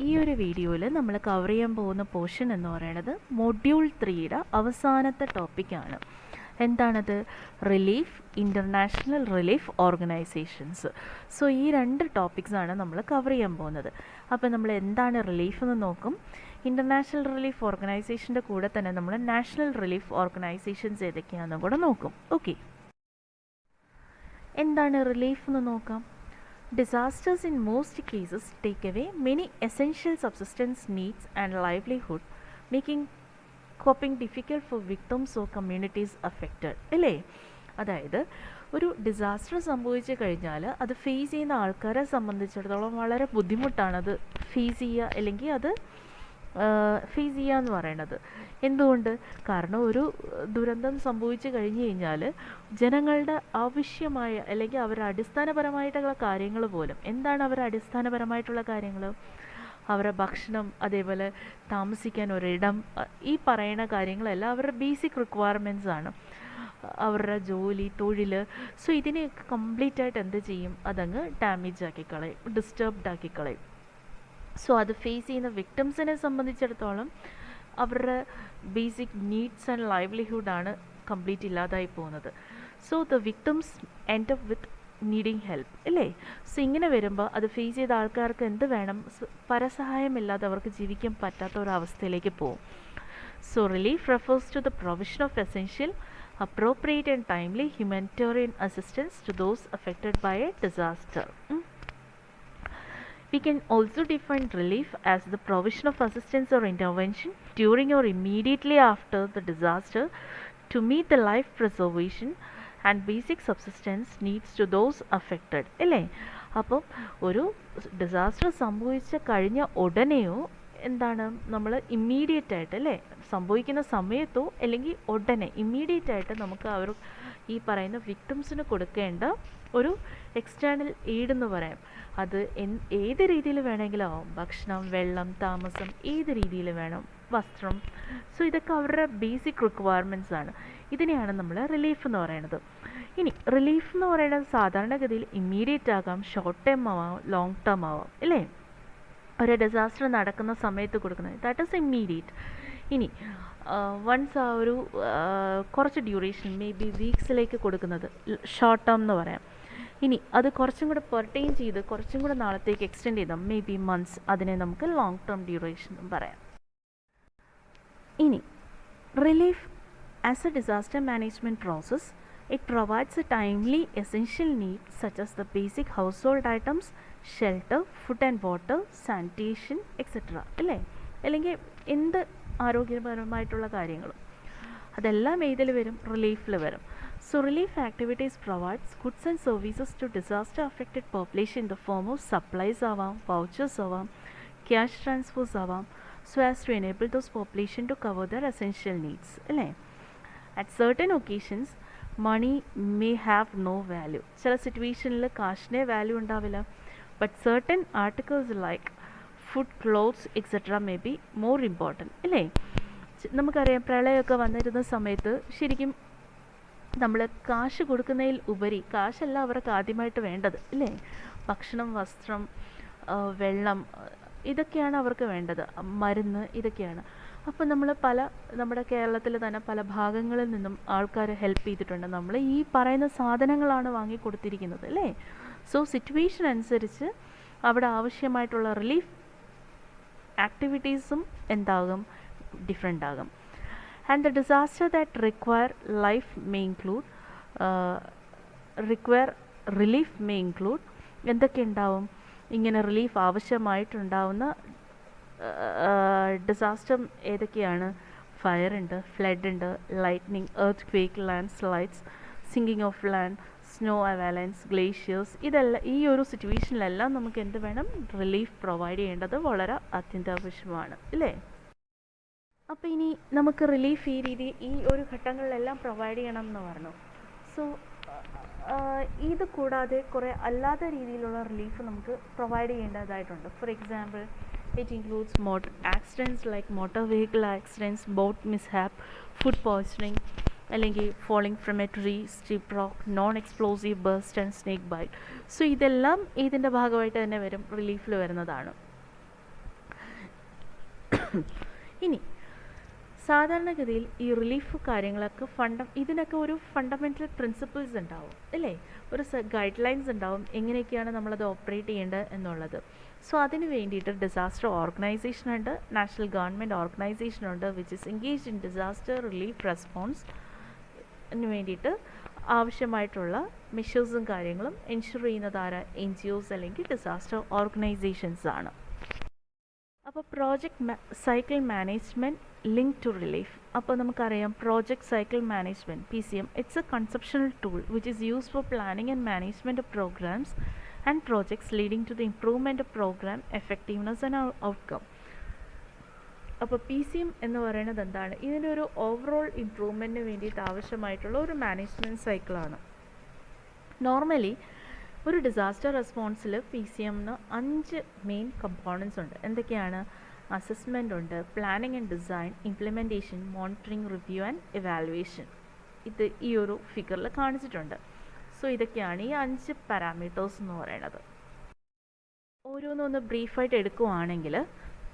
ഈ ഒരു വീഡിയോയിൽ നമ്മൾ കവർ ചെയ്യാൻ പോകുന്ന പോർഷൻ എന്ന് പറയുന്നത് മൊഡ്യൂൾ 3യുടെ അവസാനത്തെ ടോപ്പിക്കാണ്. എന്താണത്? Relief, international relief organisations. So ഈ രണ്ട് ടോപ്പിക്സാണ് നമ്മൾ കവർ ചെയ്യാൻ പോകുന്നത്. അപ്പോൾ നമ്മൾ എന്താണ് റിലീഫ് എന്ന് നോക്കും. ഇൻ്റർനാഷണൽ റിലീഫ് ഓർഗനൈസേഷൻ്റെ കൂടെ തന്നെ നമ്മൾ നാഷണൽ റിലീഫ് ഓർഗനൈസേഷൻസ് ഏതൊക്കെയാണെന്നും കൂടെ നോക്കും. ഓക്കെ, എന്താണ് റിലീഫ് എന്ന് നോക്കാം. Disasters in most cases take away many essential subsistence needs and livelihood, making coping difficult for victims or communities affected. അല്ലേ? അതായത് ഒരു ഡിസാസ്റ്റർ സംഭവിച്ചു കഴിഞ്ഞാൽ അത് ഫേസ് ചെയ്യുന്ന ആൾക്കാരെ സംബന്ധിച്ചിടത്തോളം വളരെ ബുദ്ധിമുട്ടാണത് ഫേസ് ചെയ്യുക, അല്ലെങ്കിൽ അത് ഫേസ് ചെയ്യുക എന്ന് പറയുന്നത്. എന്തുകൊണ്ട്? കാരണം ഒരു ദുരന്തം സംഭവിച്ചു കഴിഞ്ഞു കഴിഞ്ഞാൽ ജനങ്ങളുടെ ആവശ്യമായ അല്ലെങ്കിൽ അവരുടെ അടിസ്ഥാനപരമായിട്ടുള്ള കാര്യങ്ങൾ പോലും, എന്താണ് അവരുടെ അടിസ്ഥാനപരമായിട്ടുള്ള കാര്യങ്ങൾ? അവരുടെ ഭക്ഷണം, അതേപോലെ താമസിക്കാൻ ഒരിടം, ഈ പറയുന്ന കാര്യങ്ങളെല്ലാം അവരുടെ ബേസിക് റിക്വയർമെൻറ്റ്സ് ആണ്. അവരുടെ ജോലി, തൊഴിൽ. സോ ഇതിനെയൊക്കെ കംപ്ലീറ്റ് ആയിട്ട് എന്ത് ചെയ്യും? അതങ്ങ് ഡാമേജ് ആക്കിക്കളയും, ഡിസ്റ്റർബ്ഡ് ആക്കിക്കളയും. സോ അത് ഫേസ് ചെയ്യുന്ന വിക്ടിംസിനെ സംബന്ധിച്ചിടത്തോളം അവരുടെ ബേസിക് നീഡ്സ് ആൻഡ് ലൈവ്ലിഹുഡാണ് കംപ്ലീറ്റ് ഇല്ലാതായി പോകുന്നത്. So the victims end up with needing help, അല്ലേ? സോ ഇങ്ങനെ വരുമ്പോൾ അത് ഫേസ് ചെയ്ത ആൾക്കാർക്ക് എന്ത് വേണം? പരസഹായമില്ലാതെ അവർക്ക് ജീവിക്കാൻ പറ്റാത്ത ഒരു അവസ്ഥയിലേക്ക് പോകും. So relief refers to the provision of essential, appropriate and timely humanitarian assistance to those affected by a disaster. We can also define relief as the provision of assistance or intervention during or immediately after the disaster to meet the life preservation and basic subsistence needs to those affected. അല്ലേ? അപ്പം ഒരു disaster സംഭവിച്ച കഴിഞ്ഞ ഉടനെയോ എന്താണ് നമ്മൾ immediate ആയിട്ട്, അല്ലേ, സംഭവിക്കുന്ന സമയത്തോ അല്ലെങ്കിൽ ഉടനെ ഇമ്മീഡിയറ്റ് ആയിട്ട് നമുക്ക് അവർ ഈ പറയുന്ന വിക്ടിംസിന് കൊടുക്കേണ്ട ഒരു എക്സ്റ്റേണൽ എയ്ഡ് എന്ന് പറയാം. അത് ഏത് രീതിയിൽ വേണമെങ്കിലും ആവും. ഭക്ഷണം, വെള്ളം, താമസം, ഏത് രീതിയിൽ വേണം, വസ്ത്രം. സോ ഇതൊക്കെ അവരുടെ ബേസിക് റിക്വയർമെൻറ്റ്സ് ആണ്. ഇതിനെയാണ് നമ്മൾ റിലീഫ് എന്ന് പറയുന്നത്. ഇനി റിലീഫ് എന്ന് പറയുന്നത് സാധാരണഗതിയിൽ ഇമ്മീഡിയറ്റ് ആകാം, ഷോർട്ട് ടേം ആവാം, ലോങ് ടേം ആവാം, അല്ലേ? ഒരു ഡിസാസ്റ്റർ നടക്കുന്ന സമയത്ത് കൊടുക്കുന്നത്, ദാറ്റ് ഈസ് ഇമ്മീഡിയറ്റ്. ഇനി വൺസ് ആ ഒരു കുറച്ച് ഡ്യൂറേഷൻ, മേ ബി വീക്സിലേക്ക് കൊടുക്കുന്നത് ഷോർട്ട് ടേം എന്ന് പറയാം. ഇനി അത് കുറച്ചും കൂടെ പെർട്ടൈൻ ചെയ്ത് കുറച്ചും കൂടെ നാളത്തേക്ക് എക്സ്റ്റെൻഡ് ചെയ്താൽ മേ ബി മന്ത്സ്, അതിനെ നമുക്ക് ലോങ് ടേം ഡ്യൂറേഷൻ എന്നും പറയാം. ഇനി relief as A disaster management process, it provides A timely essential need such as the basic house hold items, shelter, food and water, sanitation etcetera, അല്ലേ? അല്ലെങ്കിൽ എന്ത് ആരോഗ്യപരമായിട്ടുള്ള കാര്യങ്ങളും അതെല്ലാം ഏതിൽ വരും? റിലീഫിൽ വരും. So relief activities provides goods and services to disaster affected population in the form of supplies ആവാം, vouchers ആവാം, cash transfers ആവാം, so as to enable those population to cover their essential needs, അല്ലേ? At certain occasions money may have no value. ചില സിറ്റുവേഷനിൽ കാശിനെ value ഉണ്ടാവില്ല. But certain articles like food, clothes etc. may be more important, അല്ലേ? നമുക്കറിയാം, പ്രളയമൊക്കെ വന്നിരുന്ന സമയത്ത് ശരിക്കും നമ്മൾ കാശ് കൊടുക്കുന്നതിൽ ഉപരി കാശല്ല അവർക്ക് ആദ്യമായിട്ട് വേണ്ടത്, അല്ലേ? ഭക്ഷണം, വസ്ത്രം, വെള്ളം, ഇതൊക്കെയാണ് അവർക്ക് വേണ്ടത്, മരുന്ന്, ഇതൊക്കെയാണ്. അപ്പോൾ നമ്മൾ നമ്മുടെ കേരളത്തിൽ തന്നെ പല ഭാഗങ്ങളിൽ നിന്നും ആൾക്കാർ ഹെൽപ്പ് ചെയ്തിട്ടുണ്ട്. നമ്മൾ ഈ പറയുന്ന സാധനങ്ങളാണ് വാങ്ങിക്കൊടുത്തിരിക്കുന്നത്, അല്ലേ? സോ സിറ്റുവേഷൻ അനുസരിച്ച് അവിടെ ആവശ്യമായിട്ടുള്ള റിലീഫ് ആക്ടിവിറ്റീസും എന്താകും? ഡിഫറെൻ്റ് ആകും. And the disaster that require relief may include എന്തൊക്കെ ഉണ്ടാവും? ഇങ്ങനെ റിലീഫ് ആവശ്യമായിട്ടുണ്ടാവുന്ന ഡിസാസ്റ്റർ ഏതൊക്കെയാണ്? ഫയർ ഉണ്ട്, ഫ്ലഡ് ഉണ്ട്, lightning, earthquake, landslides, sinking of land, snow avalanche, glaciers. ഇതെല്ലാം ഈ ഒരു സിറ്റുവേഷനിലെല്ലാം നമുക്ക് എന്ത് വേണം? റിലീഫ് പ്രൊവൈഡ് ചെയ്യേണ്ടത് വളരെ അത്യന്താപേക്ഷിതമാണ്, അല്ലേ? അപ്പോൾ ഇനി നമുക്ക് റിലീഫ് ഈ ഒരു ഘട്ടങ്ങളിലെല്ലാം പ്രൊവൈഡ് ചെയ്യണം എന്ന് പറഞ്ഞു. സോ ഇത് കൂടാതെ കുറേ അല്ലാത്ത രീതിയിലുള്ള റിലീഫ് നമുക്ക് പ്രൊവൈഡ് ചെയ്യേണ്ടതായിട്ടുണ്ട്. For example, it includes accidents like motor vehicle accidents, boat മിസ്ഹാപ്പ്, food poisoning, അല്ലെങ്കിൽ falling from a tree, steep rock, non-explosive burst and snake bite. So ഇതെല്ലാം ഇതിൻ്റെ ഭാഗമായിട്ട് തന്നെ വരും, റിലീഫിൽ വരുന്നതാണ്. ഇനി സാധാരണഗതിയിൽ ഈ റിലീഫ് കാര്യങ്ങളൊക്കെ ഇതിനൊക്കെ ഒരു ഫണ്ടമെൻ്റൽ പ്രിൻസിപ്പിൾസ് ഉണ്ടാവും അല്ലേ, ഒരു ഗൈഡ് ലൈൻസ് ഉണ്ടാവും എങ്ങനെയൊക്കെയാണ് നമ്മളത് ഓപ്പറേറ്റ് ചെയ്യേണ്ടത് എന്നുള്ളത്. സോ അതിന് വേണ്ടിയിട്ട് ഡിസാസ്റ്റർ ഓർഗനൈസേഷൻ ഉണ്ട്, നാഷണൽ ഗവൺമെൻറ് ഓർഗനൈസേഷൻ ഉണ്ട് which is engaged in disaster relief റെസ്പോൺസിന് വേണ്ടിയിട്ട് ആവശ്യമായിട്ടുള്ള മെഷേഴ്സും കാര്യങ്ങളും എൻഷുർ ചെയ്യുന്നത് ആരാ, NGOs അല്ലെങ്കിൽ ഡിസാസ്റ്റർ ഓർഗനൈസേഷൻസ് ആണ്. അപ്പോൾ project cycle management link to relief. അപ്പോൾ നമുക്കറിയാം project cycle management PCM it's a conceptual tool which is used for planning and management of programmes and projects leading to the improvement of programme effectiveness and outcome. അപ്പോൾ PCM എന്ന് പറയുന്നത് എന്താണ്, ഇതിൻ്റെ ഒരു overall ഇംപ്രൂവ്മെൻറ്റിന് വേണ്ടിയിട്ട് ആവശ്യമായിട്ടുള്ള ഒരു മാനേജ്മെൻറ്റ് സൈക്കിളാണ്. നോർമലി ഒരു ഡിസാസ്റ്റർ റെസ്പോൺസിൽ PCMന് 5 മെയിൻ കമ്പോണൻസ് ഉണ്ട്. എന്തൊക്കെയാണ്? അസസ്മെൻ്റ് ഉണ്ട്, planning and design, implementation, monitoring, review and evaluation. ഇത് ഈ ഒരു ഫിഗറിൽ കാണിച്ചിട്ടുണ്ട്. സോ ഇതൊക്കെയാണ് ഈ 5 പാരാമീറ്റേഴ്സ് എന്ന് പറയുന്നത്. ഓരോന്നൊന്ന് ബ്രീഫായിട്ട് എടുക്കുവാണെങ്കിൽ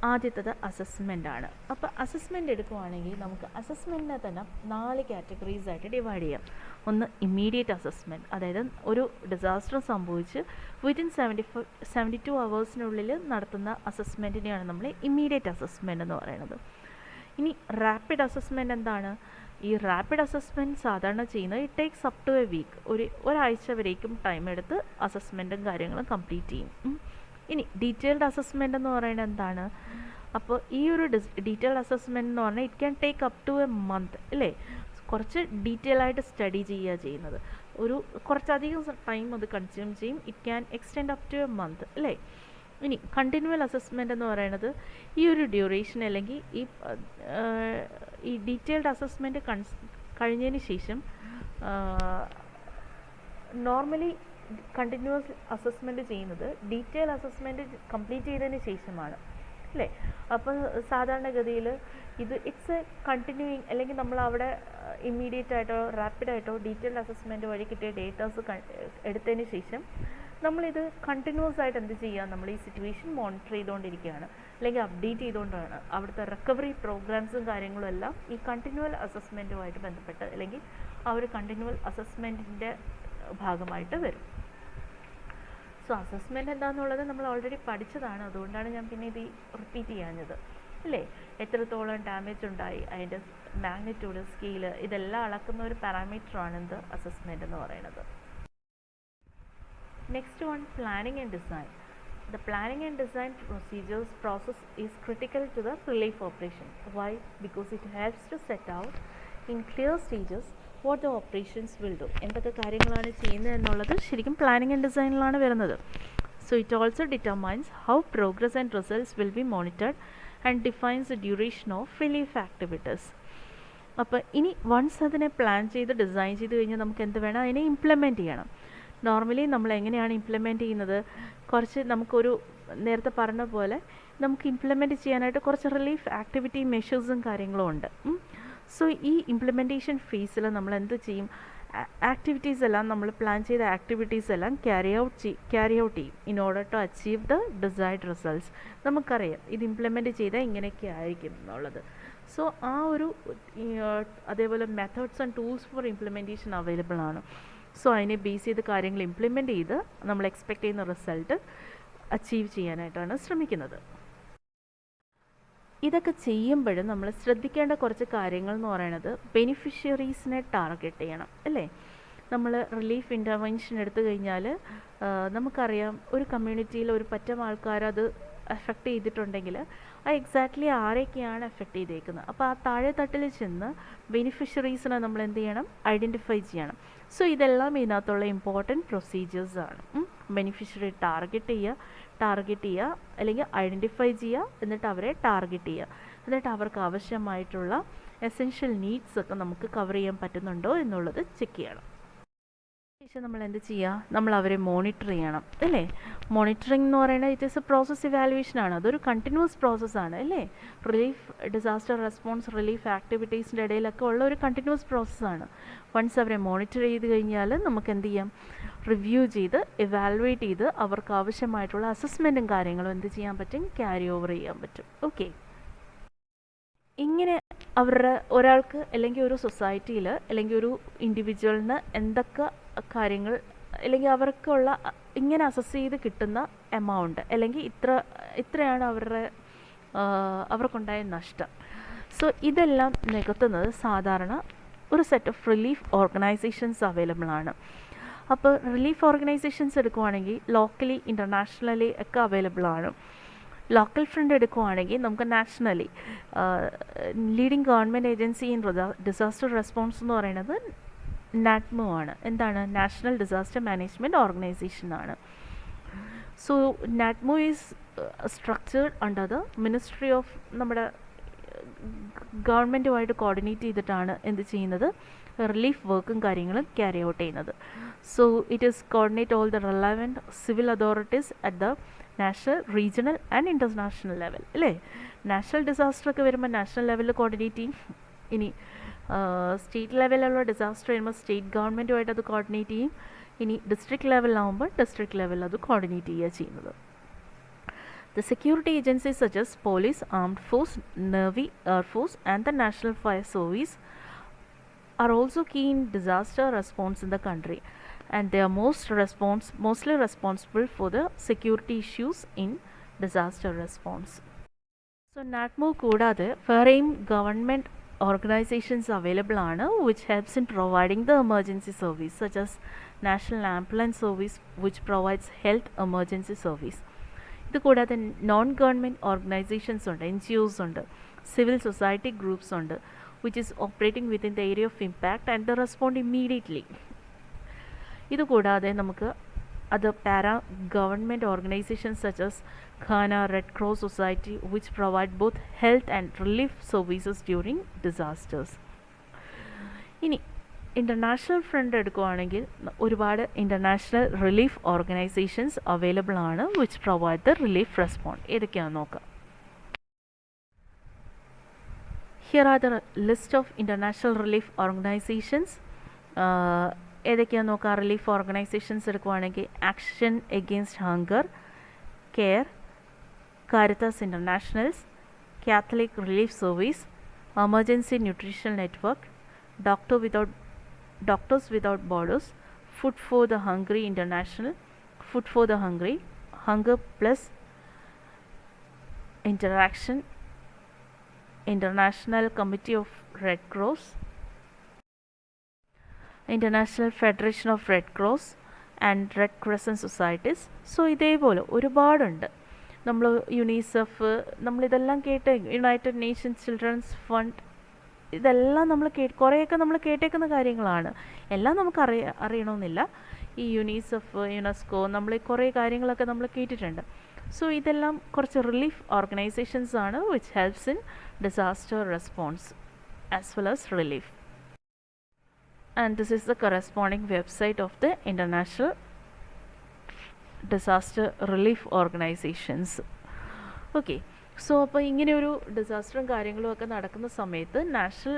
ആദ്യത്തത് അസസ്മെൻ്റ് ആണ്. അപ്പോൾ അസസ്മെൻ്റ് എടുക്കുവാണെങ്കിൽ നമുക്ക് അസസ്മെൻറ്റിനെ തന്നെ 4 കാറ്റഗറീസ് ആയിട്ട് ഡിവൈഡ് ചെയ്യാം. ഒന്ന് ഇമ്മീഡിയറ്റ് അസസ്മെൻറ്റ്, അതായത് ഒരു ഡിസാസ്റ്റർ സംഭവിച്ച് വിത്തിൻ 72 അവേഴ്സിനുള്ളിൽ നടത്തുന്ന അസസ്മെൻറ്റിനെയാണ് നമ്മൾ ഇമ്മീഡിയറ്റ് അസസ്മെൻറ്റ് എന്ന് പറയുന്നത്. ഇനി റാപ്പിഡ് അസസ്മെൻറ്റ് എന്താണ്? ഈ റാപ്പിഡ് അസസ്മെൻറ്റ് സാധാരണ ചെയ്യുന്നത് it takes up to a week, ഒരാഴ്ച വരേക്കും ടൈം എടുത്ത് അസസ്മെൻറ്റും കാര്യങ്ങളും കംപ്ലീറ്റ് ചെയ്യും. ഇനി ഡീറ്റെയിൽഡ് അസസ്മെൻ്റ് എന്ന് പറയുന്നത് എന്താണ്? അപ്പോൾ ഈ ഒരു ഡീറ്റെയിൽഡ് അസസ്മെൻ്റ് എന്ന് പറഞ്ഞാൽ it can take up to a month അല്ലേ, കുറച്ച് ഡീറ്റെയിൽ ആയിട്ട് സ്റ്റഡി ചെയ്യുക, കുറച്ചധികം ടൈം അത് കൺസ്യൂം ചെയ്യും. It can extend up to a month അല്ലേ. ഇനി കണ്ടിന്യൂവൽ അസസ്മെൻ്റ് എന്ന് പറയുന്നത് ഈ ഒരു ഡ്യൂറേഷൻ അല്ലെങ്കിൽ ഈ ഡീറ്റെയിൽഡ് അസസ്മെൻറ്റ് കഴിഞ്ഞതിന് ശേഷം നോർമലി കണ്ടിന്യൂസ് അസസ്മെൻറ്റ് ചെയ്യുന്നത് ഡീറ്റെയിൽ അസസ്മെൻറ്റ് കംപ്ലീറ്റ് ചെയ്തതിന് ശേഷമാണ് അല്ലേ. അപ്പോൾ സാധാരണഗതിയിൽ ഇറ്റ്സ് എ കണ്ടിന്യൂയിങ്, അല്ലെങ്കിൽ നമ്മൾ അവിടെ ഇമ്മീഡിയറ്റ് ആയിട്ടോ റാപ്പിഡായിട്ടോ ഡീറ്റെയിൽഡ് അസസ്മെൻറ്റ് വഴി കിട്ടിയ ഡേറ്റാസ് എടുത്തതിന് ശേഷം നമ്മളിത് കണ്ടിന്യൂസ് ആയിട്ട് എന്ത് ചെയ്യുക, നമ്മൾ ഈ സിറ്റുവേഷൻ മോണിറ്റർ ചെയ്തുകൊണ്ടിരിക്കുകയാണ് അല്ലെങ്കിൽ അപ്ഡേറ്റ് ചെയ്തുകൊണ്ടാണ്. അവിടുത്തെ റിക്കവറി പ്രോഗ്രാംസും കാര്യങ്ങളും എല്ലാം ഈ കണ്ടിന്യൂവൽ അസസ്മെൻറ്റുമായിട്ട് ബന്ധപ്പെട്ട് അല്ലെങ്കിൽ ആ ഒരു കണ്ടിന്യൂവൽ അസസ്മെൻറ്റിൻ്റെ ഭാഗമായിട്ട് വരും. സോ അസസ്മെൻറ്റ് എന്താണെന്നുള്ളത് നമ്മൾ ഓൾറെഡി പഠിച്ചതാണ്, അതുകൊണ്ടാണ് ഞാൻ പിന്നെ ഇത് റിപ്പീറ്റ് ചെയ്യാഞ്ഞത് അല്ലേ. എത്രത്തോളം ഡാമേജ് ഉണ്ടായി, അതിൻ്റെ മാഗ്നിറ്റ്യൂഡ്, സ്കെയില്, ഇതെല്ലാം അളക്കുന്ന ഒരു പാരാമീറ്ററാണ് എന്ത് അസസ്മെൻറ്റ് എന്ന് പറയുന്നത്. Next one, planning and design. The planning and design process is critical to the relief operation. Why? Because it helps to set out in clear stages what the operations will do. എന്തൊക്കെ കാര്യങ്ങളാണ് ചെയ്യുന്നത് എന്നുള്ളത് ശരിക്കും planning and ഡിസൈനിലാണ് വരുന്നത്. So it also determines how progress and results will be monitored and defines the duration of relief activities. അപ്പോൾ ഇനി once അതിനെ plan ചെയ്ത് ഡിസൈൻ ചെയ്ത് കഴിഞ്ഞാൽ നമുക്ക് എന്ത് വേണം, അതിനെ ഇംപ്ലിമെൻറ്റ് ചെയ്യണം. നോർമലി നമ്മൾ എങ്ങനെയാണ് ഇംപ്ലിമെൻറ്റ് ചെയ്യുന്നത്, നമുക്കൊരു നേരത്തെ പറഞ്ഞ പോലെ നമുക്ക് ഇംപ്ലിമെൻറ്റ് ചെയ്യാനായിട്ട് കുറച്ച് റിലീഫ് ആക്ടിവിറ്റി മെഷേഴ്സും കാര്യങ്ങളും ഉണ്ട്. സോ ഈ ഇംപ്ലിമെൻറ്റേഷൻ ഫേസിൽ നമ്മൾ എന്ത് ചെയ്യും, ആക്ടിവിറ്റീസ് എല്ലാം നമ്മൾ പ്ലാൻ ചെയ്ത ആക്ടിവിറ്റീസ് എല്ലാം ക്യാരി ഔട്ട് ചെയ്യും in order to achieve the desired results. നമുക്കറിയാം ഇത് ഇംപ്ലിമെൻറ്റ് ചെയ്താൽ ഇങ്ങനെയൊക്കെ ആയിരിക്കും എന്നുള്ളത്. സോ ആ ഒരു അതേപോലെ methods and tools four implementation available ആണ്. സോ അതിനെ ബേസ് ചെയ്ത് കാര്യങ്ങൾ ഇംപ്ലിമെൻറ്റ് ചെയ്ത് നമ്മൾ എക്സ്പെക്റ്റ് ചെയ്യുന്ന റിസൾട്ട് അച്ചീവ് ചെയ്യാനായിട്ടാണ് ശ്രമിക്കുന്നത്. ഇതൊക്കെ ചെയ്യുമ്പോഴും നമ്മൾ ശ്രദ്ധിക്കേണ്ട കുറച്ച് കാര്യങ്ങൾ എന്ന് പറയുന്നത് ബെനിഫിഷ്യറീസിനെ ടാർഗറ്റ് ചെയ്യണം അല്ലേ. നമ്മൾ റിലീഫ് ഇൻ്റർവെൻഷൻ എടുത്തു കഴിഞ്ഞാൽ നമുക്കറിയാം ഒരു കമ്മ്യൂണിറ്റിയിൽ ഒരു പറ്റം ആൾക്കാർ അത് എഫക്റ്റ് ചെയ്തിട്ടുണ്ടെങ്കിൽ അത് എക്സാക്ട്ലി ആരെയൊക്കെയാണ് എഫക്റ്റ് ചെയ്തേക്കുന്നത്. അപ്പോൾ ആ താഴെ തട്ടിൽ ചെന്ന് ബെനിഫിഷ്യറീസിനെ നമ്മൾ എന്ത് ചെയ്യണം, ഐഡൻറ്റിഫൈ ചെയ്യണം. സോ ഇതെല്ലാം ഇതിനകത്തുള്ള ഇമ്പോർട്ടൻറ്റ് പ്രൊസീജിയേഴ്സാണ്. ബെനിഫിഷ്യറി ടാർഗറ്റ് ചെയ്യുക അല്ലെങ്കിൽ ഐഡൻറ്റിഫൈ ചെയ്യുക, എന്നിട്ട് അവരെ ടാർഗറ്റ് ചെയ്യുക, എന്നിട്ട് അവർക്ക് ആവശ്യമായിട്ടുള്ള എസെൻഷ്യൽ നീഡ്സ് ഒക്കെ നമുക്ക് കവർ ചെയ്യാൻ പറ്റുന്നുണ്ടോ എന്നുള്ളത് ചെക്ക് ചെയ്യണം. ശേഷം നമ്മൾ എന്ത് ചെയ്യുക, നമ്മൾ അവരെ മോണിറ്റർ ചെയ്യണം അല്ലേ. മോണിറ്ററിംഗ് എന്ന് പറയുന്നത് ഇറ്റ് ഈസ് എ പ്രോസസ് ഇവാലുവേഷനാണ്, അതൊരു കണ്ടിന്യൂസ് പ്രോസസ്സാണ് അല്ലേ. ഡിസാസ്റ്റർ റെസ്പോൺസ് റിലീഫ് ആക്ടിവിറ്റീസിൻ്റെ ഇടയിലൊക്കെ ഉള്ള ഒരു കണ്ടിന്യൂസ് പ്രോസസ്സാണ്. വൺസ് അവരെ മോണിറ്റർ ചെയ്ത് കഴിഞ്ഞാൽ നമുക്ക് എന്ത് ചെയ്യാം, റിവ്യൂ ചെയ്ത് ഇവാലുവേറ്റ് ചെയ്ത് അവർക്ക് ആവശ്യമായിട്ടുള്ള അസസ്മെൻറ്റും കാര്യങ്ങളും എന്ത് ചെയ്യാൻ പറ്റും, ക്യാരി ഓവർ ചെയ്യാൻ പറ്റും. ഓക്കെ. ഇങ്ങനെ അവരുടെ ഒരാൾക്ക് അല്ലെങ്കിൽ ഒരു സൊസൈറ്റിയിൽ അല്ലെങ്കിൽ ഒരു ഇൻഡിവിജ്വലിന് എന്തൊക്കെ കാര്യങ്ങൾ അല്ലെങ്കിൽ അവർക്കുള്ള ഇങ്ങനെ അസസ് ചെയ്ത് കിട്ടുന്ന എമൗണ്ട് അല്ലെങ്കിൽ ഇത്രയാണ് അവർക്കുണ്ടായ നഷ്ടം. സോ ഇതെല്ലാം നികത്തുന്നത് സാധാരണ ഒരു set of relief organisations available ആണ്. അപ്പോൾ റിലീഫ് ഓർഗനൈസേഷൻസ് എടുക്കുവാണെങ്കിൽ ലോക്കലി ഇൻ്റർനാഷണലി ഒക്കെ അവൈലബിൾ ആണ്. ലോക്കൽ ഫ്രണ്ട് എടുക്കുവാണെങ്കിൽ നമുക്ക് nationally leading government agency in disaster response എന്ന് പറയുന്നത് നാറ്റ്മോ ആണ്. എന്താണ്? നാഷണൽ ഡിസാസ്റ്റർ മാനേജ്മെൻറ്റ് ഓർഗനൈസേഷൻ ആണ്. So NATMO is structured under the ministry of നമ്മുടെ ഗവൺമെൻറ്റുമായിട്ട് കോർഡിനേറ്റ് ചെയ്തിട്ടാണ് എന്ത് ചെയ്യുന്നത്? റിലീഫ് വർക്കും കാര്യങ്ങളും ക്യാരി ഔട്ട് ചെയ്യുന്നത്. So it is coordinate all the relevant civil authorities at the national, regional and international level അല്ലേ? നാഷണൽ ഡിസാസ്റ്റർ ഒക്കെ വരുമ്പോൾ നാഷണൽ ലെവലിൽ കോർഡിനേറ്റ് ചെയ്യും. ഇനി സ്റ്റേറ്റ് ലെവലിലുള്ള ഡിസാസ്റ്റർ വരുമ്പോൾ സ്റ്റേറ്റ് ഗവൺമെൻറ്റുമായിട്ട് അത് കോർഡിനേറ്റ് ചെയ്യും. ഇനി ഡിസ്ട്രിക്ട് ലെവലിലാവുമ്പോൾ ഡിസ്ട്രിക്ട് ലെവലിൽ അത് കോർഡിനേറ്റ് ചെയ്യുക ചെയ്യുന്നത്. The security agencies such as police, armed force, navy, air force and the national fire service are also key in disaster response in the country, and they are mostly responsible for the security issues in disaster response. So NATMO കൂടാതെ വേറെയും government organisations available ആണ് which helps in providing the emergency service such as National Ambulance Service which provides health emergency service. ഇത് കൂടാതെ non government organisations ഉണ്ട്, NGOs ഉണ്ട്, civil society groups ഉണ്ട് which is operating within the area of impact and they respond immediately. ഇത് കൂടാതെ നമുക്ക് അത് para government organisations such as Ghana Red Cross Society which provide both health and relief services during disasters. ഇനി international front എടുക്കുകയാണെങ്കിൽ ഒരുപാട് international relief organisations available ആണ് which provide the relief respond. ഏതൊക്കെയാണെന്ന് നോക്കാം. Here are the list of international relief organisations. ഏതൊക്കെയാണെന്ന് നോക്കാം. Relief organisations എടുക്കുകയാണെങ്കിൽ Action Against Hunger, CARE, Caritas Internationals, Catholic Relief Service, Emergency Nutrition Network, Doctors Without Borders, Food for the Hungry International, Food for the Hungry, Hunger Plus Interaction, International Committee of Red Cross, International Federation of Red Cross and Red Crescent Societies. So ഇതേപോലെ ഒരുപാടുണ്ട്. നമ്മൾ UNICEF, നമ്മളിതെല്ലാം കേട്ട് United Nations children's fund, ഇതെല്ലാം നമ്മൾ കുറേയൊക്കെ നമ്മൾ കേട്ടേക്കുന്ന കാര്യങ്ങളാണ്. എല്ലാം നമുക്ക് അറിയണമെന്നില്ല. ഈ യുനിസെഫ്, യുനെസ്കോ, നമ്മൾ കുറേ കാര്യങ്ങളൊക്കെ നമ്മൾ കേട്ടിട്ടുണ്ട്. സോ ഇതെല്ലാം കുറച്ച് റിലീഫ് ഓർഗനൈസേഷൻസ് ആണ് which helps in disaster response as well as relief. And this is the corresponding website of the international disaster relief organisations. Okay. So അപ്പോൾ ഇങ്ങനെ ഒരു ഡിസാസ്റ്ററും കാര്യങ്ങളും ഒക്കെ നടക്കുന്ന സമയത്ത് നാഷണൽ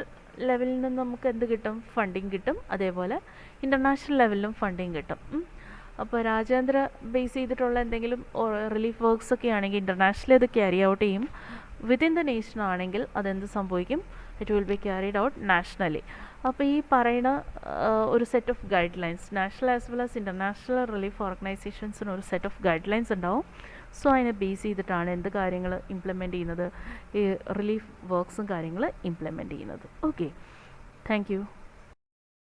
ലെവലിൽ നിന്ന് നമുക്ക് എന്ത് കിട്ടും? ഫണ്ടിങ് കിട്ടും. അതേപോലെ ഇൻ്റർനാഷണൽ ലെവലിലും ഫണ്ടിങ് കിട്ടും. അപ്പോൾ രാജ്യാന്തര ബേസ് ചെയ്തിട്ടുള്ള എന്തെങ്കിലും റിലീഫ് വർക്ക്സ് ഒക്കെ ആണെങ്കിൽ ഇൻ്റർനാഷണലി അത് ക്യാരി ഔട്ട് ചെയ്യും. വിത്തിൻ ദ നേഷൻ ആണെങ്കിൽ അതെന്ത് സംഭവിക്കും? It will be carried out nationally. അപ്പോൾ ഈ പറയുന്ന ഒരു set of guidelines national as well as international relief ഓർഗനൈസേഷൻസിന് ഒരു സെറ്റ് ഓഫ് ഗൈഡ് ലൈൻസ് ഉണ്ടാവും. സോ അതിനെ ബേസ് ചെയ്തിട്ടാണ് എന്ത് കാര്യങ്ങൾ ഇംപ്ലിമെൻറ്റ് ചെയ്യുന്നത്, ഈ റിലീഫ് വർക്ക്സും കാര്യങ്ങൾ ഇംപ്ലിമെൻറ്റ് ചെയ്യുന്നത്. Okay, thank you.